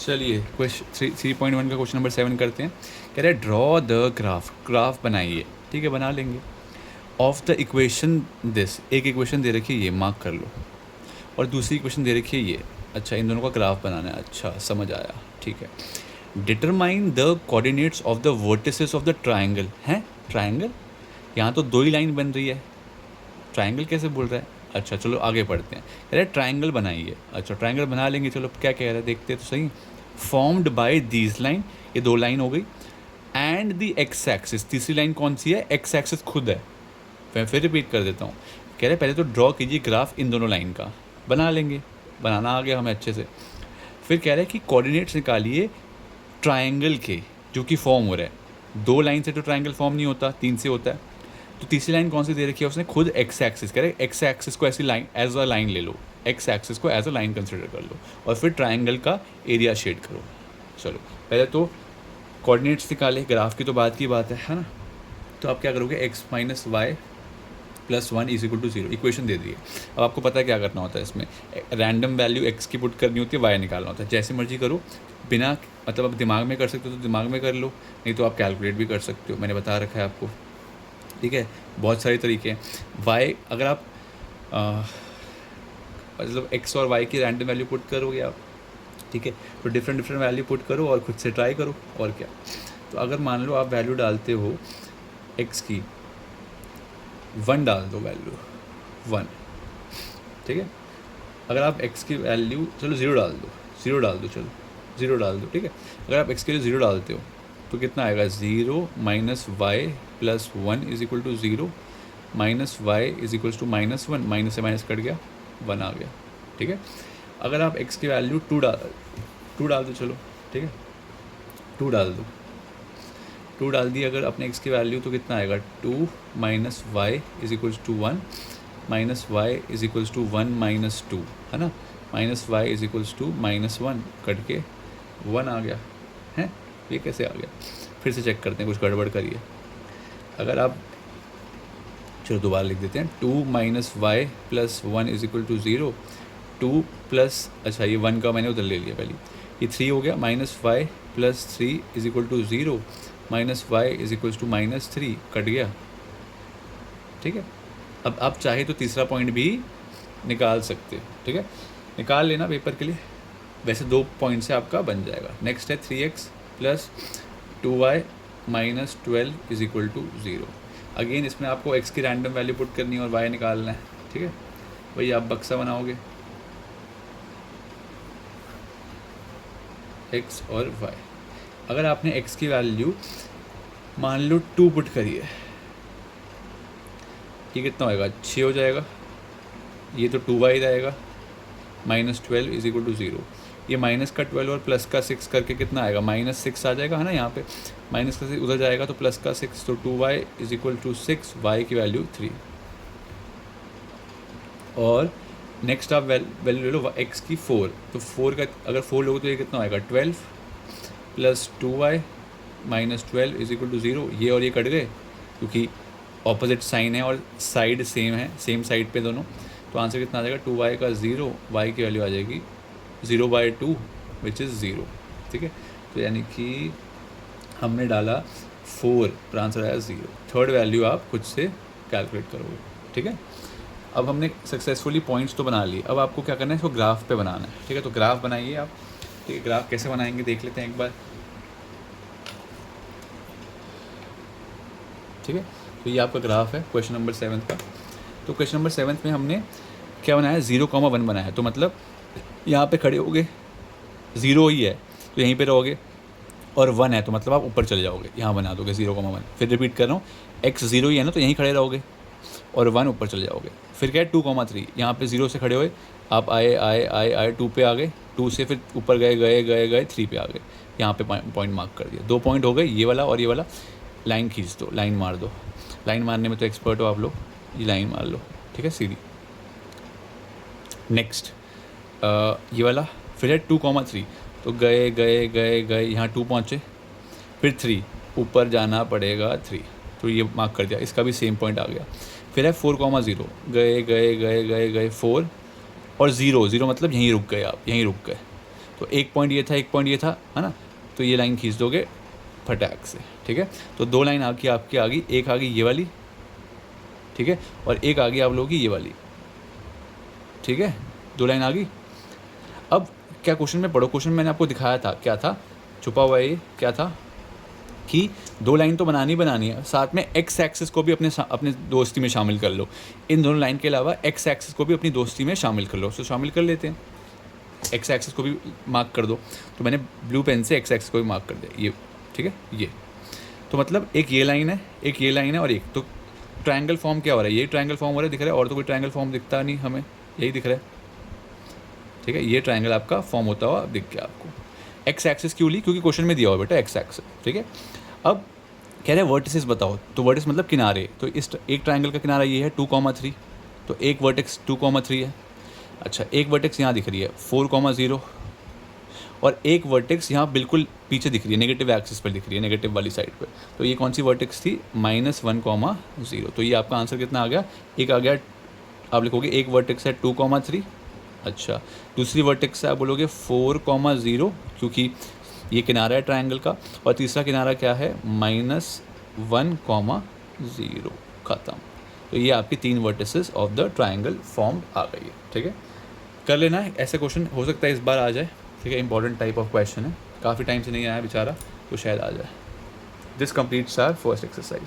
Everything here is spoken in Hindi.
चलिए क्वेश्चन 3.1 का क्वेश्चन नंबर 7 करते हैं। कह रहे हैं ड्रॉ द ग्राफ बनाइए। ठीक है, बना लेंगे। ऑफ द इक्वेशन दिस, एक इक्वेशन दे रखी है ये, मार्क कर लो, और दूसरी इक्वेशन दे रखी है ये। अच्छा, इन दोनों का ग्राफ बनाना है। अच्छा, समझ आया। ठीक है। Determine the coordinates of the vertices of the triangle. हैं, ट्राइंगल, यहाँ तो दो ही लाइन बन रही है, ट्राइंगल कैसे बोल रहा है। अच्छा चलो आगे पढ़ते हैं। कह रहे हैं ट्राइंगल बनाइए। अच्छा, ट्राइंगल बना लेंगे। चलो क्या कह रहा है देखते हैं तो सही। फॉर्म्ड बाय दीज लाइन, ये दो लाइन हो गई, एंड द एक्स एक्सिस, तीसरी लाइन कौन सी है, एक्स एक्सिस खुद है। मैं फिर रिपीट कर देता हूँ। कह रहे पहले तो ड्रॉ कीजिए ग्राफ इन दोनों लाइन का। बना लेंगे, बनाना आ गया हमें अच्छे से। फिर कह रहे हैं कि कोऑर्डिनेट्स निकालिए ट्राइंगल के जो कि फॉर्म हो रहा है। दो लाइन से तो ट्राइंगल फॉर्म नहीं होता, तीन से होता है। तो तीसरी लाइन कौन सी दे रखी है उसने, खुद एक्स एक्सिस। कह रहे एक्स एक्सिस को ऐसी लाइन, एज अ लाइन ले लो, एक्स एक्सिस को एज अ लाइन कंसिडर कर लो, और फिर ट्राइंगल का एरिया शेड करो। चलो पहले तो कोऑर्डिनेट्स निकाले, ग्राफ की तो बात की बात है ना। तो आप क्या करोगे, X minus Y plus 1 is equal to 0, equation दे दी है। अब आपको पता है क्या करना होता है इसमें, रैंडम वैल्यू एक्स की पुट करनी होती है, वाई निकालना होता है। जैसे मर्जी करो, बिना मतलब आप दिमाग में कर सकते हो तो दिमाग में कर लो, नहीं तो आप कैलकुलेट भी कर सकते हो, मैंने बता रखा है आपको। ठीक है, बहुत सारे तरीके हैं। वाई अगर आप मतलब एक्स और वाई की रैंडम वैल्यू पुट करोगे आप, ठीक है, तो डिफरेंट डिफरेंट वैल्यू पुट करो और खुद से ट्राई करो, और क्या। तो अगर मान लो आप वैल्यू डालते हो एक्स की, 1 डाल दो, वैल्यू 1, ठीक है। अगर आप एक्स की वैल्यू, चलो 0 डाल दो, 0 डाल दो, चलो 0 डाल दो, ठीक है। अगर आप एक्स के लिए 0 डालते हो तो कितना आएगा, 0 minus Y plus 1 is equal to 0 minus Y is equals to -1, minus से माइनस कट गया, 1 आ गया। ठीक है। अगर आप एक्स की वैल्यू 2 डाल दो, चलो ठीक है, 2 डाल दो, 2 डाल दी अगर अपने एक्स की वैल्यू, तो कितना आएगा, 2 minus Y is equals to 1 minus Y is equals to 1 minus 2, है ना, minus Y is equals to -1, cut के 1 आ गया है। ये कैसे आ गया, फिर से चेक करते हैं, कुछ गड़बड़ करिए। अगर आप, चलो दोबारा लिख देते हैं, 2 minus Y plus 1 is equal to 0, 2 plus, अच्छा ये 1 का मैंने उधर ले लिया पहले, ये 3 हो गया, minus Y plus 3 is equal to 0 minus Y is equals to -3, cut गया। ठीक है। अब आप चाहे तो तीसरा पॉइंट भी निकाल सकते हो, ठीक है, निकाल लेना पेपर के लिए। वैसे 2 पॉइंट से आपका बन जाएगा। नेक्स्ट है 3x plus 2y minus 12 is equal to 0। Again इसमें आपको x की रैंडम वैल्यू पुट करनी है और y निकालना है, ठीक है। वही आप बक्सा बनाओगे, x और y। अगर आपने x की वैल्यू मान लो 2 पुट करी है, ये कितना होएगा, 6 हो जाएगा, ये तो 2y रहेगा, -12 इज इक्वल टू 0। ये माइनस का 12 और प्लस का 6 करके कितना आएगा, -6 आ जाएगा, है ना। यहाँ पे माइनस का 6 उधर जाएगा तो प्लस का 6, तो 2y is equal to 6, y की वैल्यू 3। और नेक्स्ट आप वैल्यू ले लो x की 4, तो 4 का अगर 4 लोगे तो ये कितना आएगा, 12 plus 2y minus 12 is equal to 0। ये और ये कट गए क्योंकि ऑपोजिट साइन है और साइड सेम है, सेम साइड पे दोनों। तो आंसर कितना आ जाएगा, 2y का 0, y की वैल्यू आ जाएगी 0/2 विच इज़ 0। ठीक है, तो यानी कि हमने डाला 4 और आंसर आया 0। थर्ड वैल्यू आप खुद से कैलकुलेट करोगे, ठीक है। अब हमने सक्सेसफुली पॉइंट्स तो बना लिए, अब आपको क्या करना है, इसको ग्राफ पे बनाना है, ठीक है। तो ग्राफ बनाइए आप, ठीक है। ग्राफ कैसे बनाएंगे देख लेते हैं एक बार, ठीक है। तो ये आपका ग्राफ है क्वेश्चन नंबर 7 का। तो क्वेश्चन नंबर 7 में हमने क्या बनाया, 0,1 बनाया है। तो मतलब यहाँ पे खड़े होगे, 0 ही है तो यहीं पे रहोगे, और 1 है तो मतलब आप ऊपर चले जाओगे, यहाँ बना दोगे 0,1। फिर रिपीट कर रहा हूँ, x 0 ही है ना तो यहीं खड़े रहोगे, और 1 ऊपर चले जाओगे। फिर क्या है, 2,3, यहाँ पे 0 से खड़े हुए आप आए 2 पे आ गए, 2 से फिर ऊपर गए 3 पे आ गए, यहाँ पे पॉइंट मार्क कर दिया। 2 पॉइंट हो गए, ये वाला और ये वाला। लाइन खींच दो, लाइन मार दो, लाइन मारने में तो एक्सपर्ट हो आप लोग, ये लाइन मार लो, ठीक है, सीधी। नेक्स्ट ये वाला, फिर है 2,3, तो गए यहाँ 2 पहुँचे, फिर 3 ऊपर जाना पड़ेगा 3, तो ये मार्क कर दिया, इसका भी सेम पॉइंट आ गया। फिर है 4,0, गए 4 और 0 मतलब यहीं रुक गए आप, यहीं रुक गए। तो एक पॉइंट ये था, एक पॉइंट ये था, है ना, तो ये लाइन खींच दोगे फटाक से, ठीक है। तो दो लाइन आपकी आ गई, एक आ गई ये वाली, ठीक है, और एक आ गई आप लोगों की ये वाली, ठीक है, दो लाइन आ गई। अब क्या क्वेश्चन में पढ़ो, क्वेश्चन मैंने आपको दिखाया था, क्या था छुपा हुआ, ये क्या था कि दो लाइन तो बनानी है, साथ में एक्स एक्सिस को भी अपने दोस्ती में शामिल कर लो। इन दोनों लाइन के अलावा एक्स एक्सिस को भी अपनी दोस्ती में शामिल कर लो, तो शामिल कर लेते हैं, एक्स एक्सिस को भी मार्क कर दो। तो मैंने ब्लू पेन से एक्स एक्सिस को भी मार्क कर दिया, ये, ठीक है, ये। तो मतलब एक ये लाइन है, एक ये लाइन है, और एक तो ट्रायंगल फॉर्म क्या हो रहा है, यही ट्रायंगल फॉर्म हो रहा है, दिख रहा है, और तो कोई ट्रायंगल फॉर्म दिखता नहीं हमें, यही दिख रहा है, ठीक है। ये ट्रायंगल आपका फॉर्म होता हुआ दिख गया आपको। एक्स एक्सिस क्यों ली, क्योंकि क्वेश्चन में दिया हुआ बेटा एक्स एक्सिस, ठीक है। अब कह रहे हैं वर्टिसेस बताओ, तो वर्टिस मतलब किनारे, तो इस एक ट्रायंगल का किनारा ये है 2,3, तो एक वर्टेक्स 2,3 है। अच्छा, एक वर्टेक्स यहाँ दिख रही है 4,0, और एक वर्टेक्स यहाँ बिल्कुल पीछे दिख रही है, नेगेटिव एक्सिस पर दिख रही है, नेगेटिव वाली साइड पे। तो ये कौन सी वर्टेक्स थी, -1,0। तो ये आपका आंसर कितना आ गया, एक आ गया, आप लिखोगे एक वर्टेक्स है 2,3। अच्छा, दूसरी वर्टेक्स है आप बोलोगे 4,0, क्योंकि ये किनारा है ट्रायंगल का, और तीसरा किनारा क्या है, -1,0, ख़त्म। तो ये आपकी 3 vertices of the triangle formed आ गई है, ठीक है। कर लेना है, ऐसे क्वेश्चन हो सकता है इस बार आ जाए, ठीक है, इंपॉर्टेंट टाइप ऑफ क्वेश्चन है, काफ़ी टाइम से नहीं आया बेचारा, तो शायद आ जाए। This completes our first exercise.